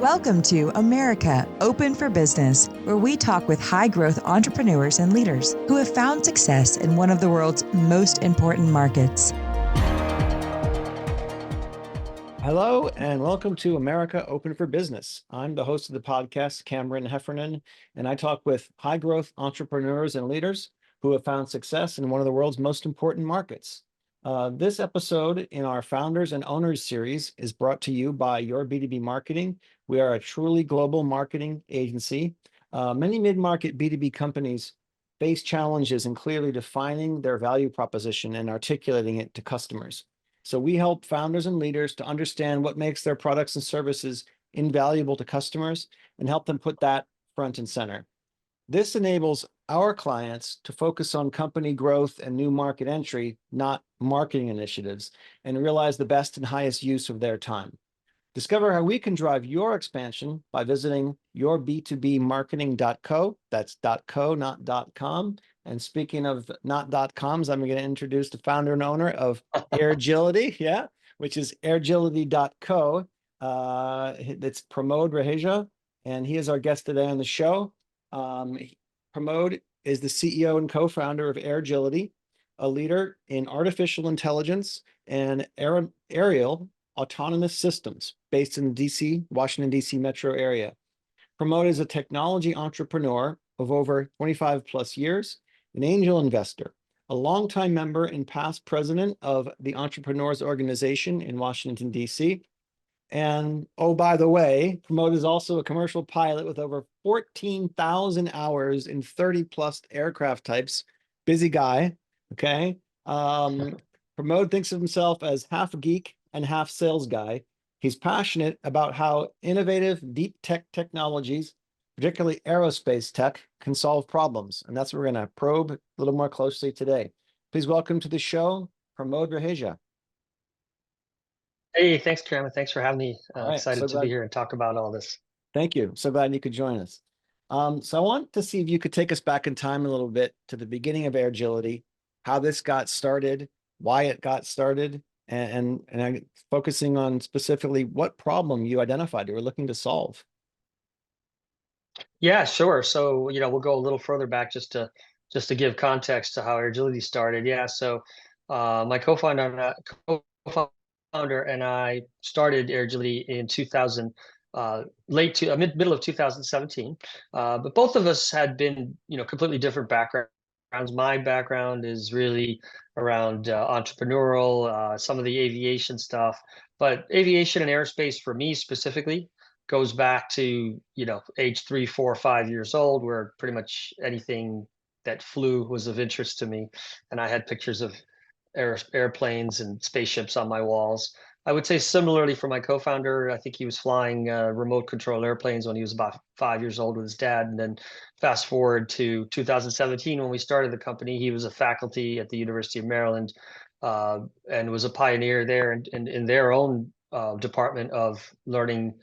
Welcome to America Open for Business, where we talk with high-growth entrepreneurs and leaders who have found success in one of the world's most important markets. Hello, and welcome to America Open for Business. I'm the host of the podcast, Cameron Heffernan, and I talk with high-growth entrepreneurs and leaders who have found success in one of the world's most important markets. This episode in our Founders and Owners series is brought to you by Your B2B Marketing. We are a truly global marketing agency. Many mid-market B2B companies face challenges in clearly defining their value proposition and articulating it to customers. So we help founders and leaders to understand what makes their products and services invaluable to customers and help them put that front and center. This enables our clients to focus on company growth and new market entry, not marketing initiatives, and realize the best and highest use of their time. Discover how we can drive your expansion by visiting yourb2bmarketing.co. That's .co, not .com. And speaking of not .coms, I'm going to introduce the founder and owner of Airgility, which is airgility.co. It's Pramod Reheja, and he is our guest today on the show. Pramod is the CEO and co-founder of Airgility, a leader in artificial intelligence and aerial autonomous systems based in the Washington, D.C. metro area. Pramod is a technology entrepreneur of over 25 plus years, an angel investor, a longtime member and past president of the Entrepreneurs Organization in Washington, D.C. And oh, by the way, Pramod is also a commercial pilot with over 14,000 hours in 30 plus aircraft types. Busy guy, okay? Pramod thinks of himself as half geek and half sales guy. He's passionate about how innovative deep tech technologies, particularly aerospace tech, can solve problems. And that's what we're going to probe a little more closely today. Please welcome to the show, Pramod Reheja. Hey, thanks, Cameron. Thanks for having me. Right, excited to be here and talk about all this. Thank you. So glad you could join us. So I want to see if you could take us back in time a little bit to the beginning of Airgility, how this got started, why it got started, and I'm focusing on specifically what problem you identified you were looking to solve. Yeah, sure. So, we'll go a little further back just to give context to how Airgility started. Yeah, so my co-founder and I started Airgility in 2000, middle of 2017. But both of us had been, completely different backgrounds. My background is really around entrepreneurial, some of the aviation stuff, but aviation and aerospace for me specifically goes back to, age 3, 4, 5 years old, where pretty much anything that flew was of interest to me. And I had pictures of airplanes and spaceships on my walls. I would say similarly for my co-founder, I think he was flying remote control airplanes when he was about 5 years old with his dad. And then fast forward to 2017, when we started the company, he was a faculty at the University of Maryland and was a pioneer there in their own department of learning,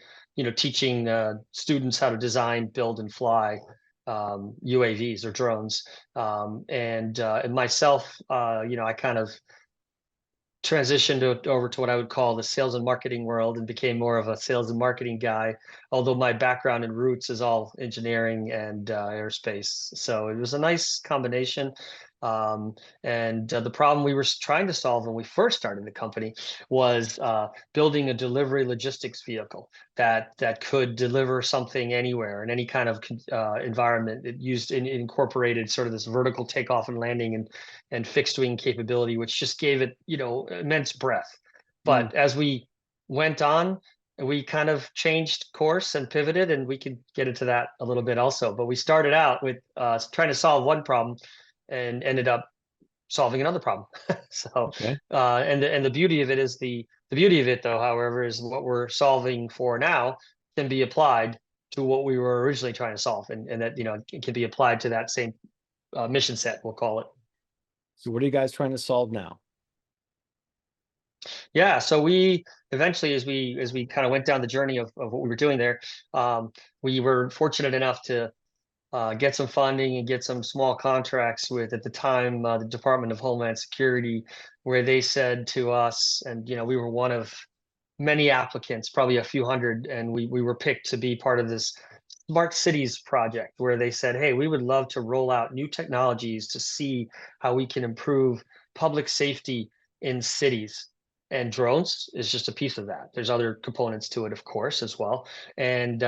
teaching students how to design, build, and fly UAVs or drones. And myself, I kind of transitioned over to what I would call the sales and marketing world and became more of a sales and marketing guy, although my background and roots is all engineering and aerospace. So it was a nice combination. And the problem we were trying to solve when we first started the company was building a delivery logistics vehicle that could deliver something anywhere in any kind of environment. It incorporated sort of this vertical takeoff and landing and fixed wing capability, which just gave it, immense breadth. But as we went on, we kind of changed course and pivoted, and we could get into that a little bit also. But we started out with trying to solve one problem and ended up solving another problem. So, okay. And the beauty of it is the beauty of it, though, however, is what we're solving for now can be applied to what we were originally trying to solve, and that it can be applied to that same mission set, we'll call it. So, what are you guys trying to solve now? Yeah, so we eventually, as we kind of went down the journey of what we were doing there, we were fortunate enough to get some funding and get some small contracts with, at the time, the Department of Homeland Security, where they said to us, and we were one of many applicants, probably a few hundred, and we were picked to be part of this smart cities project where they said, hey, we would love to roll out new technologies to see how we can improve public safety in cities. And drones is just a piece of that. There's other components to it, of course, as well. And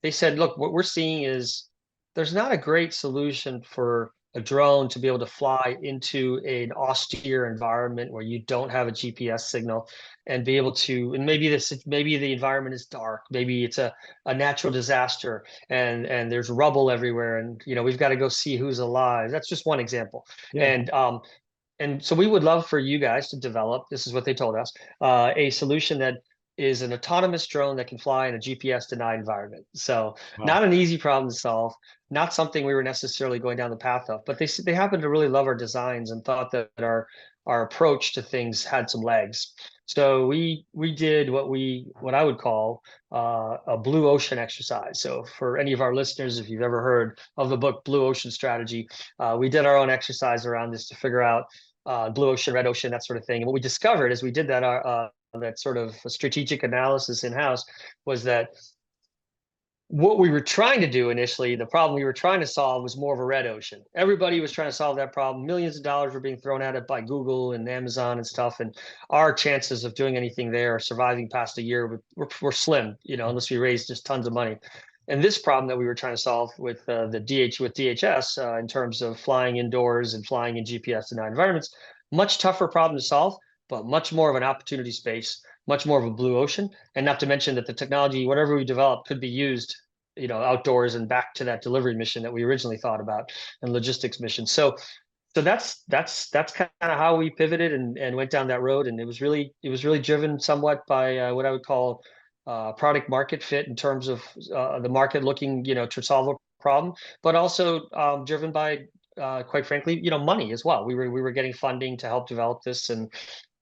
they said, look, what we're seeing is there's not a great solution for a drone to be able to fly into an austere environment where you don't have a GPS signal and be able to, and maybe the environment is dark, maybe it's a natural disaster and there's rubble everywhere, and we've got to go see who's alive. That's just one example. Yeah. And so we would love for you guys to develop, this is what they told us, a solution that is an autonomous drone that can fly in a GPS denied environment. So not an easy problem to solve, not something we were necessarily going down the path of, but they happened to really love our designs and thought that our approach to things had some legs. So we did what I would call a blue ocean exercise. So for any of our listeners, if you've ever heard of the book Blue Ocean Strategy, we did our own exercise around this to figure out blue ocean, red ocean, that sort of thing. And what we discovered as we did that sort of strategic analysis in-house was that what we were trying to do initially, the problem we were trying to solve was more of a red ocean. Everybody was trying to solve that problem. Millions of dollars were being thrown at it by Google and Amazon and stuff. And our chances of doing anything there, surviving past a year, were slim, unless we raised just tons of money. And this problem that we were trying to solve with DHS in terms of flying indoors and flying in GPS denied environments, much tougher problem to solve, but much more of an opportunity space, much more of a blue ocean. And not to mention that the technology, whatever we develop, could be used, outdoors and back to that delivery mission that we originally thought about and logistics mission. So that's kind of how we pivoted and went down that road. And it was really driven somewhat by what I would call product market fit in terms of the market looking, to solve a problem, but also driven by quite frankly, money as well. We were getting funding to help develop this, and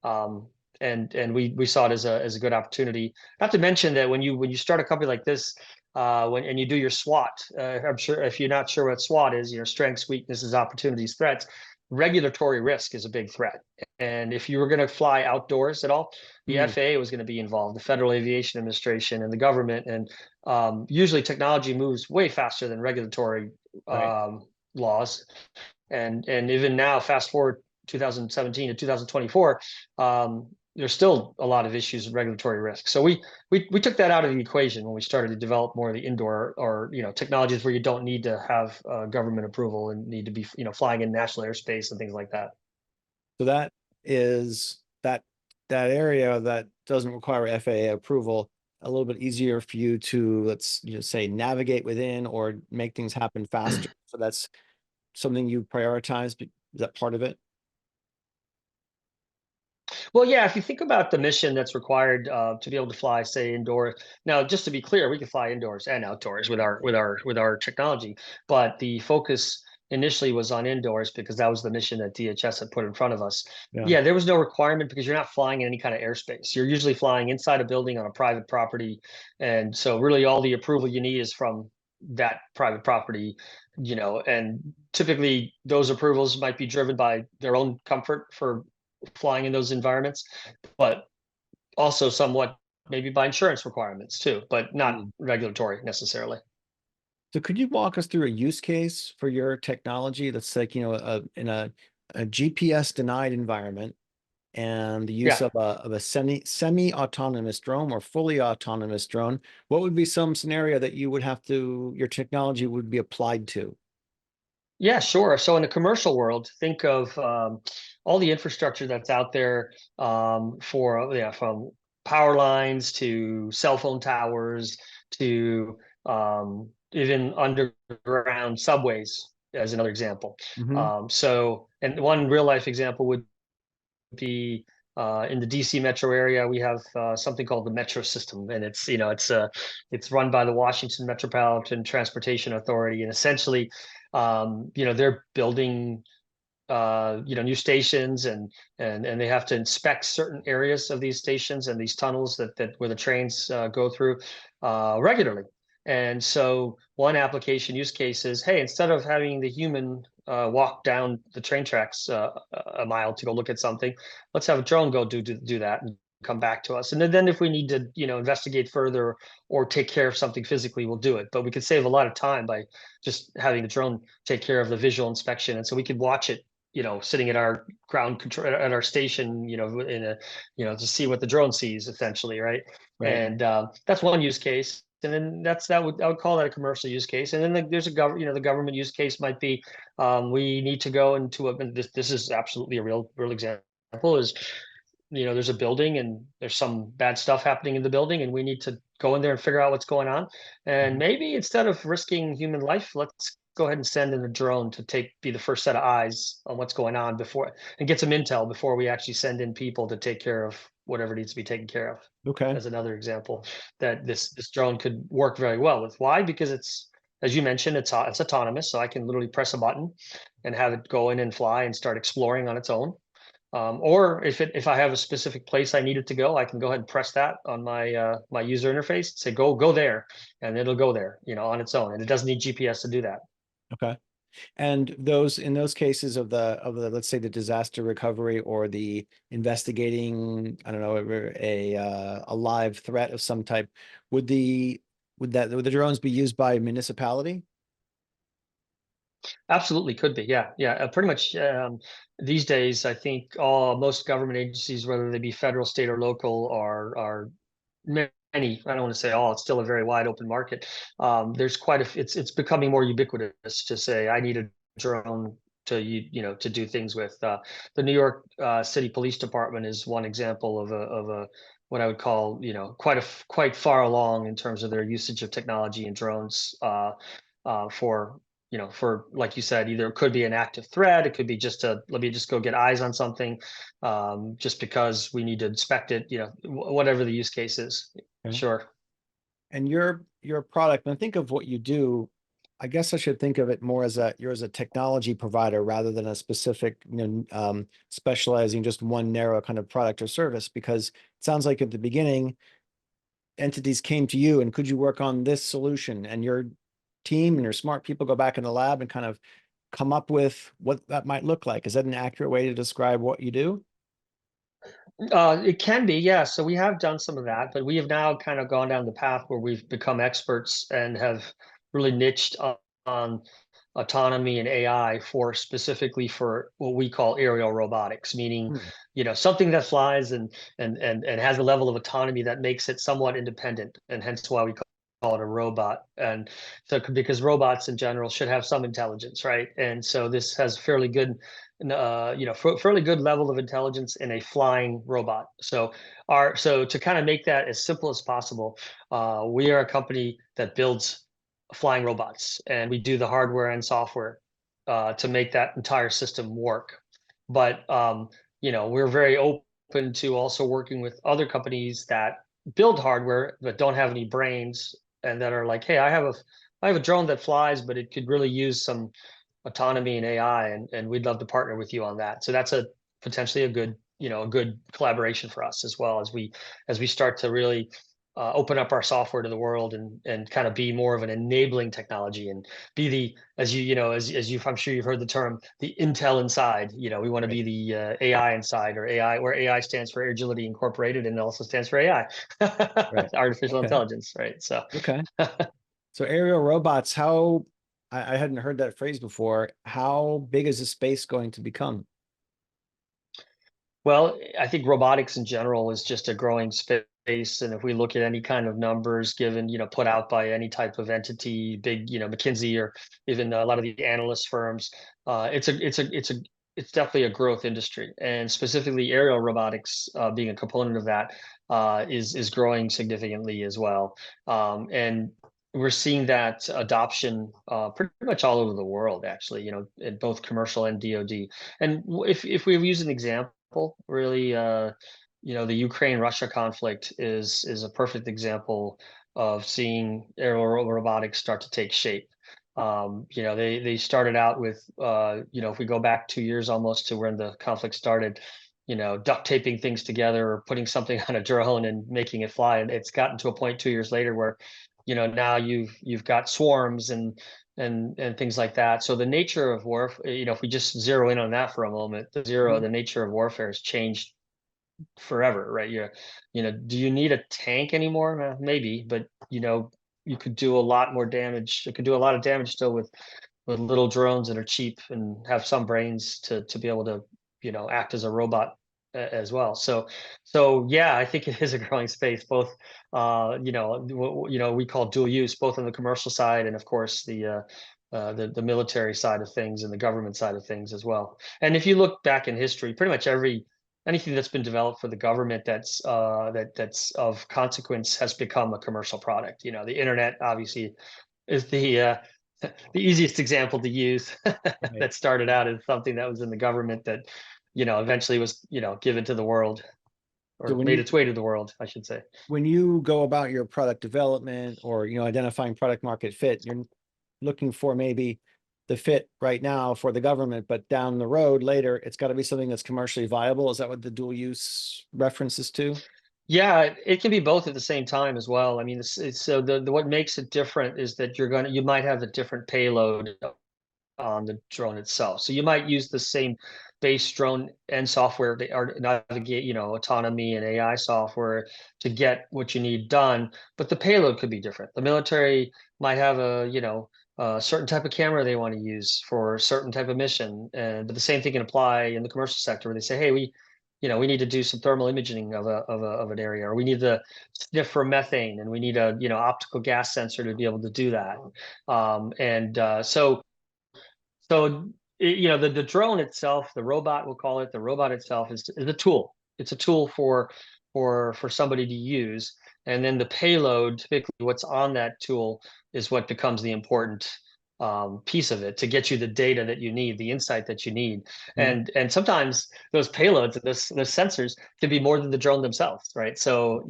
we saw it as a good opportunity. Not to mention that when you start a company like this, and you do your SWOT, I'm sure if you're not sure what SWOT is, strengths, weaknesses, opportunities, threats. Regulatory risk is a big threat, and if you were going to fly outdoors at all, the FAA was going to be involved, the Federal Aviation Administration, and the government, and usually technology moves way faster than regulatory laws, and even now, fast forward 2017 to 2024, there's still a lot of issues with regulatory risk. So we took that out of the equation when we started to develop more of the indoor or technologies where you don't need to have government approval and need to be flying in national airspace and things like that. So that is that area that doesn't require FAA approval, a little bit easier for you to, let's say, navigate within or make things happen faster. So that's something you prioritize. Is that part of it? Well, yeah, if you think about the mission that's required to be able to fly, say, indoors. Now, just to be clear, we can fly indoors and outdoors with our technology, but the focus initially was on indoors because that was the mission that DHS had put in front of us. Yeah, there was no requirement because you're not flying in any kind of airspace. You're usually flying inside a building on a private property, and so really all the approval you need is from that private property, and typically those approvals might be driven by their own comfort for flying in those environments, but also somewhat maybe by insurance requirements too, but not regulatory necessarily. So could you walk us through a use case for your technology that's like, in a GPS denied environment and the use of a semi-autonomous drone or fully autonomous drone? What would be some scenario that you would your technology would be applied to? Yeah, sure. So in the commercial world, think of all the infrastructure that's out there from power lines to cell phone towers to even underground subways, as another example. And one real life example would be in the DC metro area. We have something called the Metro System, and it's run by the Washington Metropolitan Transportation Authority, and essentially, they're building new stations, and they have to inspect certain areas of these stations and these tunnels that where the trains go through regularly. And so one application use case is, hey, instead of having the human walk down the train tracks a mile to go look at something, let's have a drone go do that and come back to us. And then if we need to, investigate further or take care of something physically, we'll do it. But we could save a lot of time by just having the drone take care of the visual inspection. And so we could watch it, sitting at our ground control at our station, in a, to see what the drone sees essentially, right? Right. And that's one use I would call that a commercial use case. And then there's the government use case might be, we need to go into this is absolutely a real example is, there's a building and there's some bad stuff happening in the building and we need to go in there and figure out what's going on. And Mhm. maybe instead of risking human life, let's go ahead and send in a drone to be the first set of eyes on what's going on and get some intel before we actually send in people to take care of whatever needs to be taken care of. Okay. As another example that this drone could work very well with. Why? Because it's, as you mentioned, it's autonomous. So I can literally press a button and have it go in and fly and start exploring on its own. Or if I have a specific place I need it to go, I can go ahead and press that on my user interface, say go there, and it'll go there, on its own, and it doesn't need GPS to do that. Okay. And in those cases of the let's say the disaster recovery or the investigating, I don't know, a live threat of some type, would would the drones be used by municipality? Absolutely, could be. Yeah, yeah. Pretty much these days, I think most government agencies, whether they be federal, state, or local, are many. I don't want to say all. It's still a very wide open market. There's it's becoming more ubiquitous to say I need a drone to do things with. The New York City Police Department is one example of a what I would call quite far along in terms of their usage of technology and drones for for, like you said, either it could be an active threat, it could be just let me just go get eyes on something, just because we need to inspect it, whatever the use case is. Okay. Sure. And your product, when I think of what you do, I guess I should think of it more as you're as a technology provider rather than a specific, specializing just one narrow kind of product or service, because it sounds like at the beginning, entities came to you and could you work on this solution, and your team and your smart people go back in the lab and kind of come up with what that might look like. Is that an accurate way to describe what you do? It can be, yeah. So we have done some of that, but we have now kind of gone down the path where we've become experts and have really niched on autonomy and AI specifically for what we call aerial robotics, meaning, Hmm. something that flies and has a level of autonomy that makes it somewhat independent, and hence why we call it a robot. And so because robots in general should have some intelligence, right? And so this has fairly good fairly good level of intelligence in a flying robot. So to kind of make that as simple as possible, we are a company that builds flying robots, and we do the hardware and software to make that entire system work. But we're very open to also working with other companies that build hardware but don't have any brains, and that are like, hey, I have a drone that flies, but it could really use some autonomy and AI, and we'd love to partner with you on that. So that's potentially a good collaboration for us, as well as we start to really open up our software to the world, and kind of be more of an enabling technology, and be the, as I'm sure you've heard the term, the Intel inside. We want to Right. be the AI inside, or AI, where AI stands for Agility Incorporated, and also stands for AI, Right. artificial Okay. intelligence, right? So Okay. So aerial robots, I hadn't heard that phrase before. How big is the space going to become? Well, I think robotics in general is just a growing space. And if we look at any kind of numbers given, put out by any type of entity, big, McKinsey, or even a lot of the analyst firms, it's definitely a growth industry. And specifically aerial robotics, being a component of that, is growing significantly as well. And we're seeing that adoption pretty much all over the world, actually, in both commercial and DoD. And if we use an example, really, the Ukraine-Russia conflict is a perfect example of seeing aerial robotics start to take shape. They started out with, if we go back 2 years almost to when the conflict started, duct taping things together or putting something on a drone and making it fly. And it's gotten to a point 2 years later where, now you've got swarms and things like that. So the nature of warfare, if we just zero in on that for a moment, the Mhm. nature of warfare has changed forever, right? Do you need a tank anymore? Maybe, but you could do a lot more damage. It could do a lot of damage still with little drones that are cheap and have some brains to be able to act as a robot as well. So yeah, I think it is a growing space, both we call dual use, both on the commercial side and of course the military side of things and the government side of things as well. And if you look back in history, pretty much anything that's been developed for the government that's of consequence has become a commercial product. The internet obviously is the easiest example to use. Right. That started out as something that was in the government that eventually was given to the world, So or made its way to the world, I should say. when you go about your product development or identifying product market fit, you're looking for maybe the fit right now for the government, but down the road later, it's got to be something that's commercially viable. Is that what the dual use references to? Yeah, it can be both at the same time as well. I mean, so the what makes it different is that you might have a different payload on the drone itself. So you might use the same base drone and software, or navigate, autonomy and AI software to get what you need done, but the payload could be different. The military might have a certain type of camera they want to use for a certain type of mission, but the same thing can apply in the commercial sector where they say, hey, we need to do some thermal imaging of an area, or we need to sniff for methane, and we need a optical gas sensor to be able to do that. So the drone itself, the robot, we'll call it, the robot itself is a tool. It's a tool for somebody to use, and then the payload, typically what's on that tool, is what becomes the important piece of it to get you the data that you need, the insight that you need. Mhm. And sometimes those payloads and those sensors can be more than the drone themselves, right? So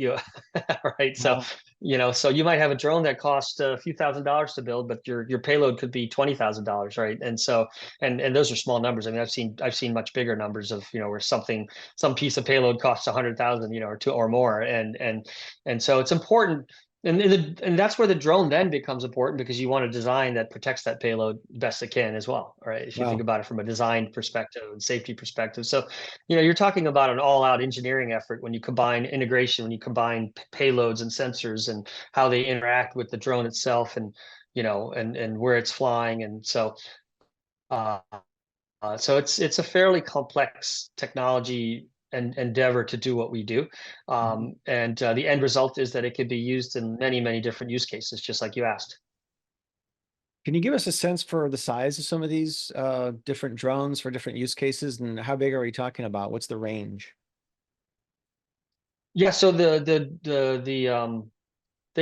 right, so Wow. so you might have a drone that costs a few $1,000s to build, but your payload could be $20,000, right? And so, and those are small numbers. I mean, I've seen much bigger numbers of where some piece of payload costs 100,000, or two or more, and so it's important. And that's where the drone then becomes important, because you want a design that protects that payload best it can as well, right? If you think Wow. about it from a design perspective and safety perspective. So you're talking about an all-out engineering effort when you combine integration, when you combine payloads and sensors and how they interact with the drone itself, and and where it's flying. And uh, so it's a fairly complex technology and endeavor to do what we do. Mhm. And the end result is that it could be used in many, many different use cases, just like you asked. Can you give us a sense for the size of some of these different drones for different use cases, and how big are we talking about? What's the range? Yeah, so they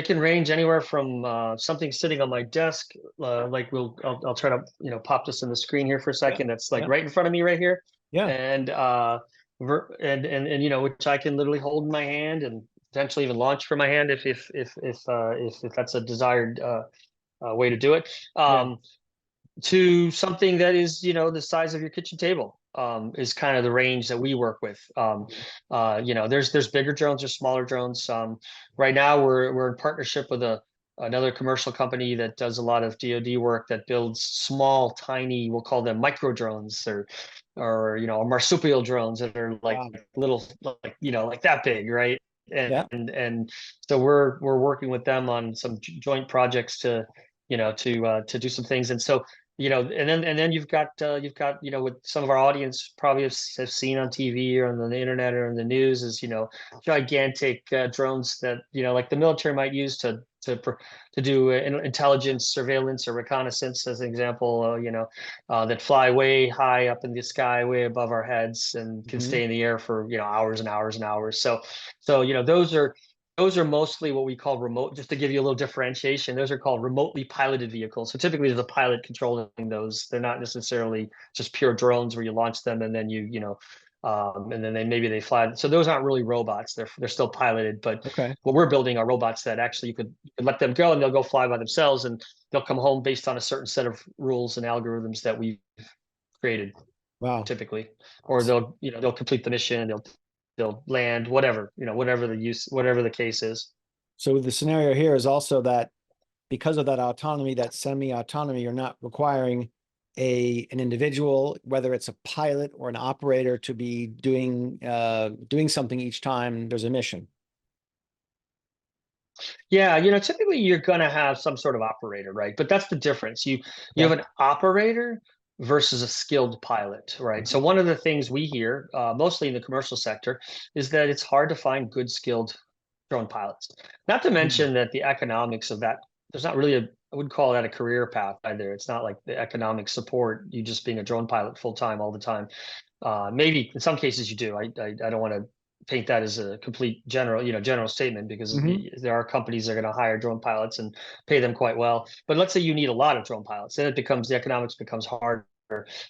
can range anywhere from something sitting on my desk, like I'll try to pop this in the screen here for a Yeah. second. That's like Yeah. right in front of me right here, Yeah. and and which I can literally hold in my hand and potentially even launch from my hand if that's a desired way to do it. Yeah. To something that is the size of your kitchen table, is kind of the range that we work with. There's bigger drones, there's smaller drones. Right now we're in partnership with another commercial company that does a lot of DoD work, that builds small, tiny, we'll call them micro drones, or marsupial drones that are like Wow. little, like like that big, right? and Yeah. and so we're working with them on some joint projects to do some things. And so and then you've got what some of our audience probably have seen on TV or on the internet or in the news, is gigantic drones that like the military might use to do intelligence, surveillance, or reconnaissance, as an example. That fly way high up in the sky, way above our heads, and can Mhm. stay in the air for hours and hours and hours. So those are mostly what we call remote, just to give you a little differentiation. Those are called remotely piloted vehicles. So typically there's a pilot controlling those. They're not necessarily just pure drones where you launch them and then and then maybe they fly. So those aren't really robots. They're still piloted. But Okay. what we're building are robots that actually you could let them go and they'll go fly by themselves, and they'll come home based on a certain set of rules and algorithms that we've created Wow. typically. Or they'll complete the mission, they'll land, whatever the case is. So the scenario here is also that because of that autonomy, that semi-autonomy, you're not requiring an individual, whether it's a pilot or an operator, to be doing something each time there's a mission? Yeah, typically you're going to have some sort of operator, right? But that's the difference. You Okay. have an operator versus a skilled pilot, right? So one of the things we hear, mostly in the commercial sector, is that it's hard to find good skilled drone pilots. Not to mention that the economics of that, there's not really I wouldn't call that a career path either. It's not like the economic support, you just being a drone pilot full time all the time. Maybe in some cases you do. I don't want to paint that as a complete general statement, because Mhm. there are companies that are going to hire drone pilots and pay them quite well. But let's say you need a lot of drone pilots, then the economics becomes harder.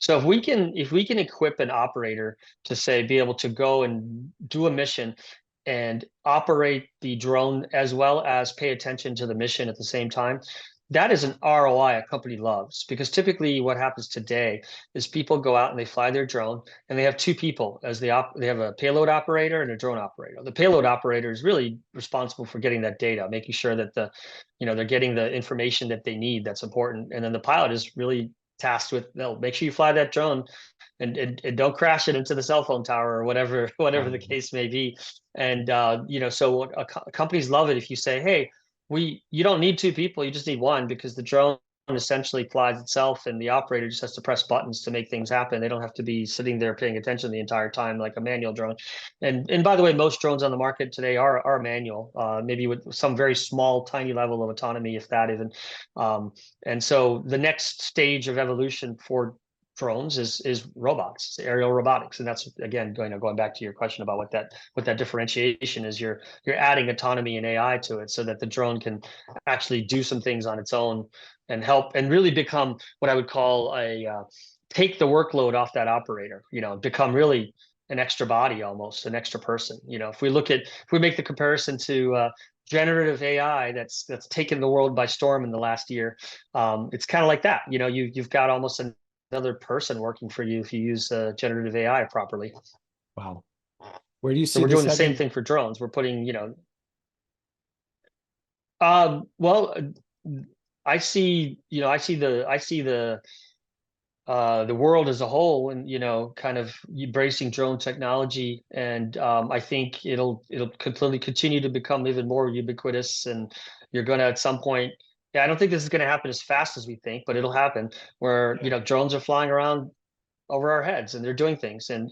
So if we can equip an operator to say be able to go and do a mission and operate the drone as well as pay attention to the mission at the same time, that is an ROI a company loves, because typically what happens today is people go out and they fly their drone and they have two people as they have a payload operator and a drone operator. The payload operator is really responsible for getting that data, making sure that they're getting the information that they need that's important. And then the pilot is really tasked with, no, make sure you fly that drone and don't crash it into the cell phone tower or whatever the case may be. And so companies love it if you say, hey, you don't need two people, you just need one, because the drone essentially flies itself and the operator just has to press buttons to make things happen. They don't have to be sitting there paying attention the entire time like a manual drone. And by the way, most drones on the market today are manual, maybe with some very small, tiny level of autonomy, if that even. And so the next stage of evolution for drones is robots, aerial robotics. And that's, again, going back to your question about what that differentiation is. You're adding autonomy and AI to it so that the drone can actually do some things on its own and help and really become what I would call take the workload off that operator, become really an extra body, almost an extra person. If we make the comparison to generative AI that's taken the world by storm in the last year, it's kind of like that. You've got almost another person working for you if you use generative AI properly. Wow. Where do you So see we're this doing the same heading? thing for drones. We're putting, well, I see the world as a whole, and kind of embracing drone technology, and I think it'll completely continue to become even more ubiquitous, and you're going to at some point. Yeah, I don't think this is going to happen as fast as we think, but it'll happen where drones are flying around over our heads and they're doing things, and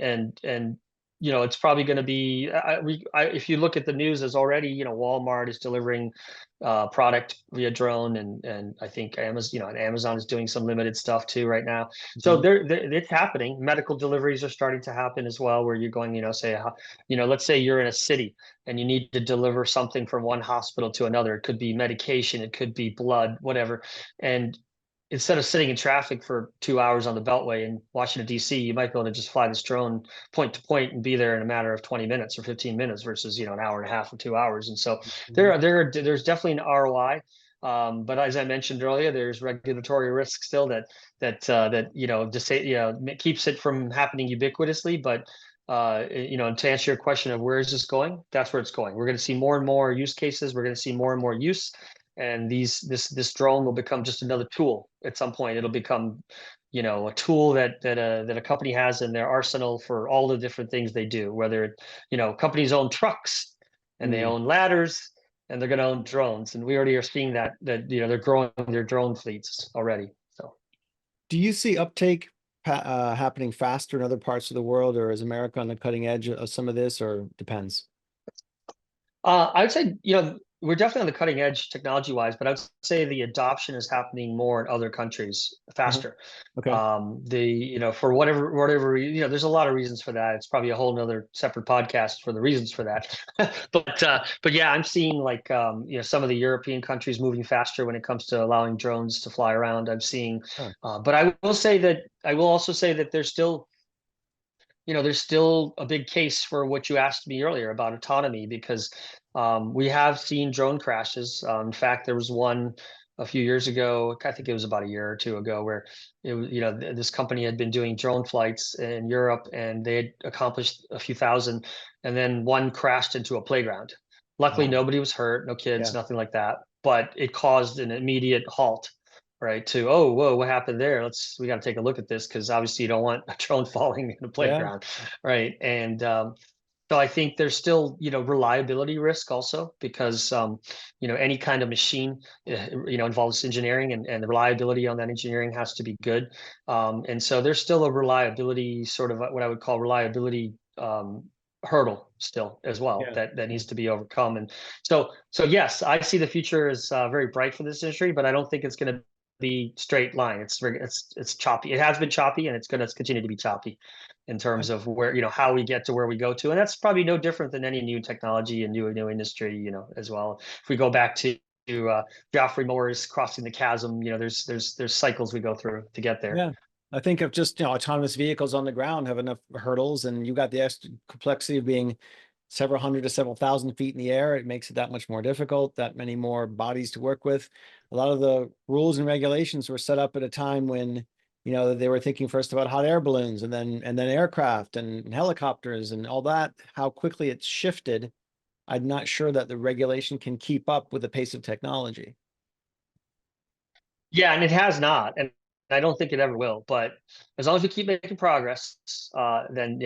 it's probably going to be if you look at the news, as already Walmart is delivering product via drone, and I think Amazon is doing some limited stuff too right now. So it's happening. Medical deliveries are starting to happen as well, where you're going, let's say you're in a city and you need to deliver something from one hospital to another. It could be medication, it could be blood, whatever. And instead of sitting in traffic for 2 hours on the Beltway in Washington, D.C., you might be able to just fly this drone point to point and be there in a matter of 20 minutes or 15 minutes versus, an hour and a half or 2 hours. And so there's definitely an ROI. But as I mentioned earlier, there's regulatory risk still keeps it from happening ubiquitously. But to answer your question of where is this going, that's where it's going. We're going to see more and more use cases. We're going to see more and more use. And this drone will become just another tool at some point. It'll become, a tool that a company has in their arsenal for all the different things they do. Whether companies own trucks and they own ladders and they're going to own drones, and we already are seeing that they're growing their drone fleets already. So, Do you see uptake happening faster in other parts of the world, or is America on the cutting edge of some of this, or depends? I would say, we're definitely on the cutting edge technology wise, but I would say the adoption is happening more in other countries faster. Okay. For whatever there's a lot of reasons for that. It's probably a whole nother separate podcast for the reasons for that. but yeah, I'm seeing like, some of the European countries moving faster when it comes to allowing drones to fly around. I'm seeing, but I will also say that there's still a big case for what you asked me earlier about autonomy, because we have seen drone crashes. In fact, there was one a few years ago, I think it was about a year or two ago, where this company had been doing drone flights in Europe and they had accomplished a few thousand, and then one crashed into a playground. Luckily, nobody was hurt, no kids, nothing like that, but it caused an immediate halt right? To, oh, whoa, what happened there? We got to take a look at this, because obviously you don't want a drone falling in the Yeah. playground, right? And so I think there's still, reliability risk also, because, any kind of machine, involves engineering, and the reliability on that engineering has to be good. And so there's still a reliability, sort of what I would call reliability hurdle still as well, Yeah. that needs to be overcome. And so yes, I see the future is very bright for this industry, but I don't think it's going to be straight line. It's choppy. It has been choppy, and it's going to continue to be choppy in terms of where, how we get to where we go to. And that's probably no different than any new technology and new industry, as well. If we go back to Geoffrey Moore's Crossing the Chasm, there's cycles we go through to get there. Yeah. I think of just, autonomous vehicles on the ground have enough hurdles, and you got the extra complexity of being several hundred to several thousand feet in the air. It makes it that much more difficult, that many more bodies to work with. A lot of the rules and regulations were set up at a time when, they were thinking first about hot air balloons, and then aircraft and helicopters and all that, how quickly it's shifted. I'm not sure that the regulation can keep up with the pace of technology. Yeah, and it has not, and I don't think it ever will. But as long as we keep making progress, then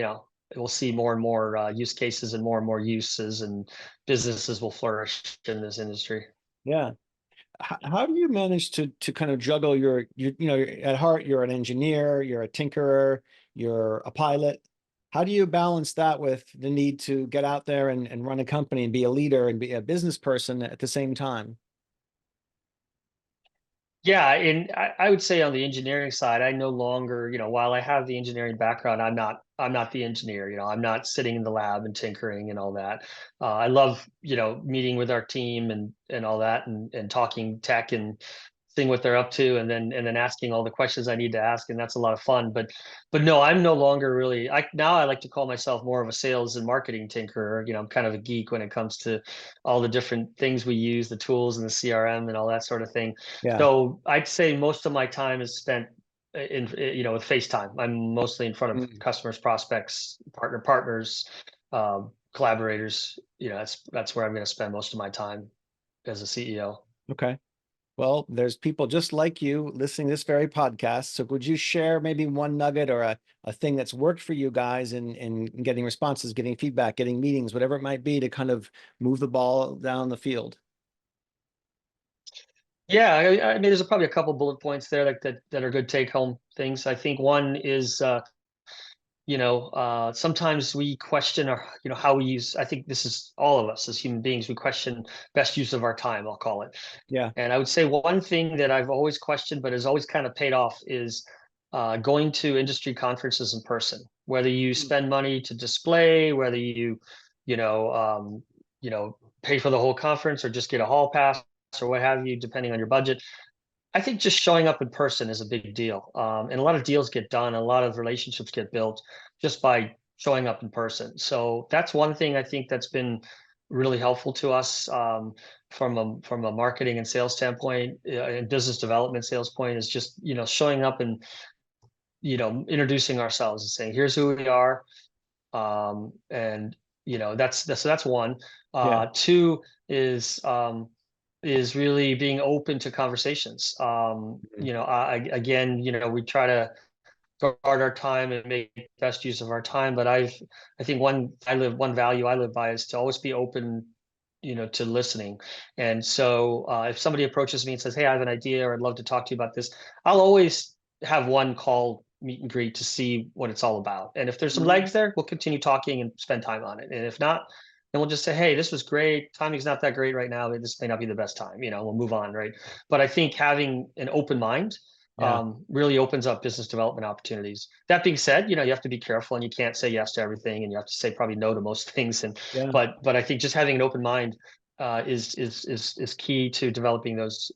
we'll see more and more use cases and more uses, and businesses will flourish in this industry. Yeah. How do you manage to kind of juggle you're at heart, you're an engineer, you're a tinkerer, you're a pilot. How do you balance that with the need to get out there and run a company and be a leader and be a business person at the same time? Yeah, and I would say on the engineering side, I no longer, while I have the engineering background, I'm not the engineer. I'm not sitting in the lab and tinkering and all that. I love, meeting with our team and all that, and talking tech and seeing what they're up to, and then asking all the questions I need to ask, and that's a lot of fun. But no, I'm no longer really. I like to call myself more of a sales and marketing tinkerer. I'm kind of a geek when it comes to all the different things we use, the tools and the CRM and all that sort of thing. Yeah. So I'd say most of my time is spent with FaceTime. I'm mostly in front of Mm. customers, prospects, partners, collaborators. That's where I'm going to spend most of my time as a CEO. Okay. Well, there's people just like you listening to this very podcast. So would you share maybe one nugget or a thing that's worked for you guys in getting responses, getting feedback, getting meetings, whatever it might be, to kind of move the ball down the field? Yeah, I mean, there's probably a couple bullet points there that are good take home things. I think one is, sometimes we question how we use. I think this is all of us as human beings. We question best use of our time, I'll call it. Yeah. And I would say one thing that I've always questioned, but has always kind of paid off, is going to industry conferences in person. Whether you spend money to display, whether you know, um, pay for the whole conference or just get a hall pass or what have you, depending on your budget. I think just showing up in person is a big deal. And a lot of deals get done, a lot of relationships get built just by showing up in person. So that's one thing I think that's been really helpful to us, from a marketing and sales standpoint, and business development sales point, is just showing up and introducing ourselves and saying, here's who we are. And that's one. Yeah. Two is really being open to conversations. Mhm. Again, we try to guard our time and make best use of our time. But I think one value I live by is to always be open, to listening. And so if somebody approaches me and says, hey, I have an idea, or I'd love to talk to you about this, I'll always have one call meet and greet to see what it's all about. And if there's some legs there, we'll continue talking and spend time on it. And if not, then we'll just say, hey, this was great. Timing's not that great right now. This may not be the best time. We'll move on, right? But I think having an open mind Yeah. really opens up business development opportunities. That being said, you have to be careful, and you can't say yes to everything, and you have to say probably no to most things. Yeah. But I think just having an open mind is key to developing those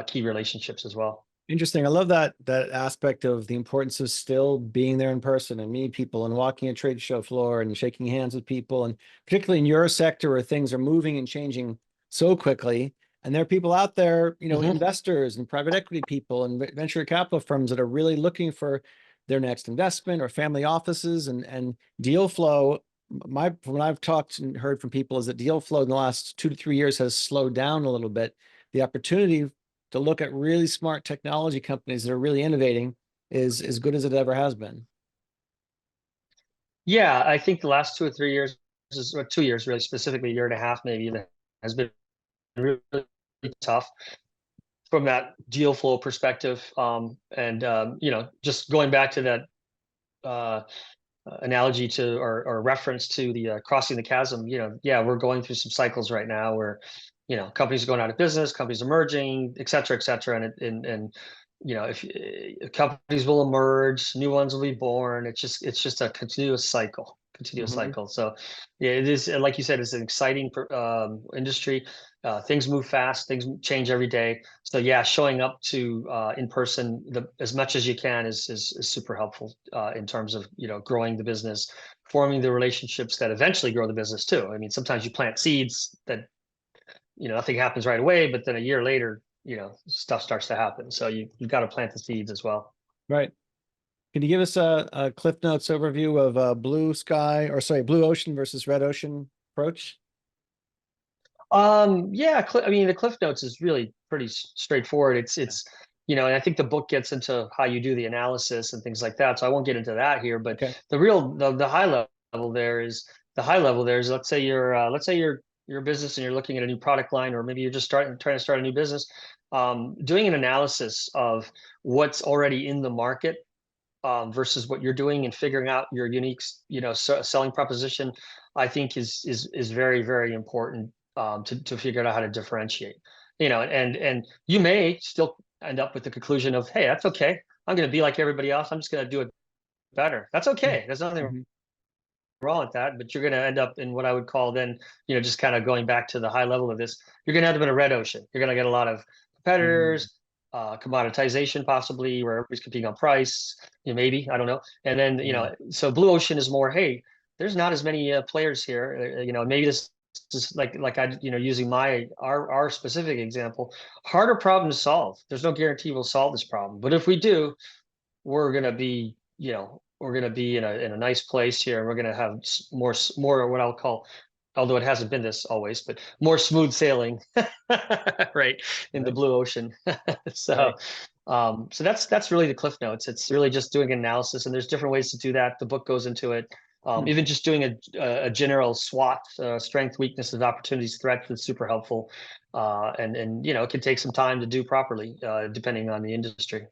key relationships as well. Interesting. I love that aspect of the importance of still being there in person and meeting people and walking a trade show floor and shaking hands with people. And particularly in your sector where things are moving and changing so quickly. And there are people out there, investors and private equity people and venture capital firms that are really looking for their next investment, or family offices, and deal flow. From what I've talked and heard from people is that deal flow in the last 2 to 3 years has slowed down a little bit. The opportunity to look at really smart technology companies that are really innovating is as good as it ever has been. Yeah, I think the last 2 or 3 years, or 2 years really, specifically a year and a half maybe, that has been really tough from that deal flow perspective. Just going back to that uh, analogy to or reference to the crossing the chasm, yeah, we're going through some cycles right now where, companies are going out of business, companies emerging, et cetera, et cetera. And if companies will emerge, new ones will be born. It's just a continuous cycle, So yeah, it is, like you said, it's an exciting industry. Things move fast, things change every day. So yeah, showing up to in person as much as you can is super helpful in terms of growing the business, forming the relationships that eventually grow the business too. I mean, sometimes you plant seeds that nothing happens right away, but then a year later, stuff starts to happen. So you've got to plant the seeds as well. Right. Can you give us a Cliff Notes overview of blue ocean versus red ocean approach? Yeah, I mean, the Cliff Notes is really pretty straightforward. And I think the book gets into how you do the analysis and things like that. So I won't get into that here, but Okay. the high level there is let's say you're a business and you're looking at a new product line, or maybe you're just trying to start a new business. Doing an analysis of what's already in the market versus what you're doing, and figuring out your unique, selling proposition, I think is very, very important to figure out how to differentiate. And you may still end up with the conclusion of, hey, that's okay. I'm going to be like everybody else. I'm just going to do it better. That's okay. There's nothing wrong with that, but you're going to end up in what I would call then, just kind of going back to the high level of this, you're going to end up in a red ocean. You're going to get a lot of competitors, commoditization possibly, where everybody's competing on price, maybe, I don't know. And then, so blue ocean is more, hey, there's not as many players here. Maybe this is like I, using our specific example, harder problem to solve. There's no guarantee we'll solve this problem, but if we do, we're going to be, we're going to be in a nice place here, and we're going to have more what I'll call, although it hasn't been this always, but more smooth sailing, right, in the blue ocean. So, so that's really the Cliff Notes. It's really just doing an analysis, and there's different ways to do that. The book goes into it. Even just doing a general SWOT, strength, weaknesses, opportunities, threats, is super helpful. And it can take some time to do properly, depending on the industry.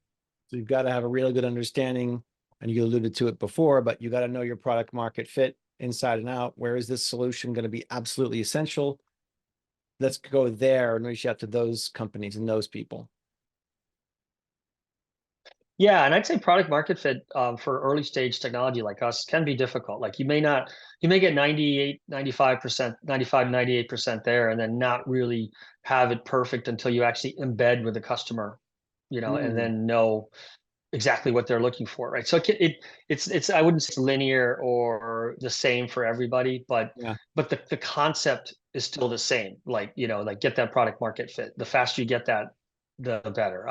So you've got to have a really good understanding, and you alluded to it before, but you got to know your product market fit inside and out. Where is this solution going to be absolutely essential? Let's go there and reach out to those companies and those people. Yeah, and I'd say product market fit for early stage technology like us can be difficult. Like you may get 98, 95%, 95, 98% there, and then not really have it perfect until you actually embed with the customer, and then know exactly what they're looking for, right? So it's I wouldn't say it's linear or the same for everybody, but the concept is still the same. Like get that product market fit. The faster you get that, the better.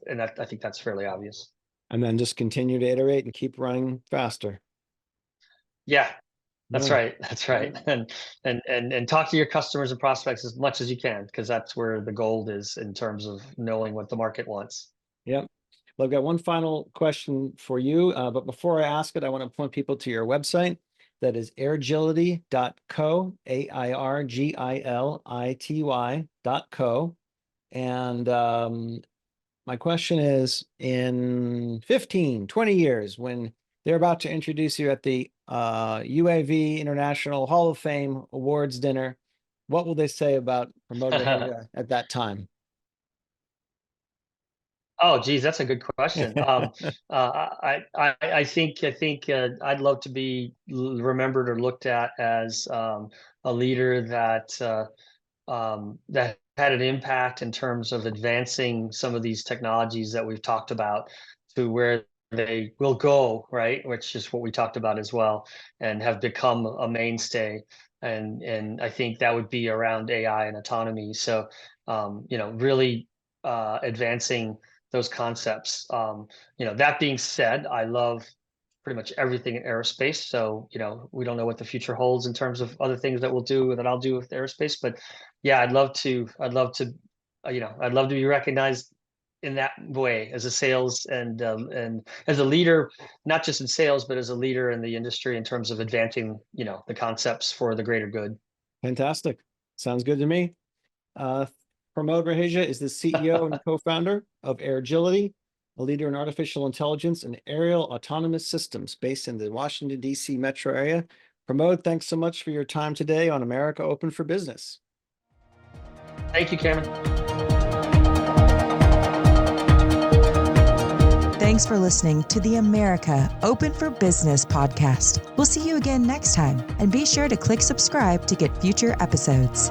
And I think that's fairly obvious. And then just continue to iterate and keep running faster. Yeah, that's right. That's right. And talk to your customers and prospects as much as you can, because that's where the gold is in terms of knowing what the market wants. Yep. Well, I've got one final question for you, but before I ask it, I want to point people to your website. That is airgility.co, airgility.co. And my question is, in 15, 20 years, when they're about to introduce you at the UAV International Hall of Fame Awards dinner, what will they say about Pramod Reheja at that time? Oh, geez, that's a good question. I think I'd love to be remembered or looked at as a leader that had an impact in terms of advancing some of these technologies that we've talked about to where they will go, right? Which is what we talked about as well, and have become a mainstay. And I think that would be around AI and autonomy. So, really advancing those concepts. That being said, I love pretty much everything in aerospace. So, we don't know what the future holds in terms of other things that I'll do with aerospace. But yeah, I'd love to be recognized in that way as a sales and as a leader, not just in sales, but as a leader in the industry in terms of advancing, the concepts for the greater good. Fantastic. Sounds good to me. Pramod Reheja is the CEO and co-founder of Airgility, a leader in artificial intelligence and aerial autonomous systems based in the Washington, D.C. metro area. Pramod, thanks so much for your time today on America Open for Business. Thank you, Cameron. Thanks for listening to the America Open for Business podcast. We'll see you again next time, and be sure to click subscribe to get future episodes.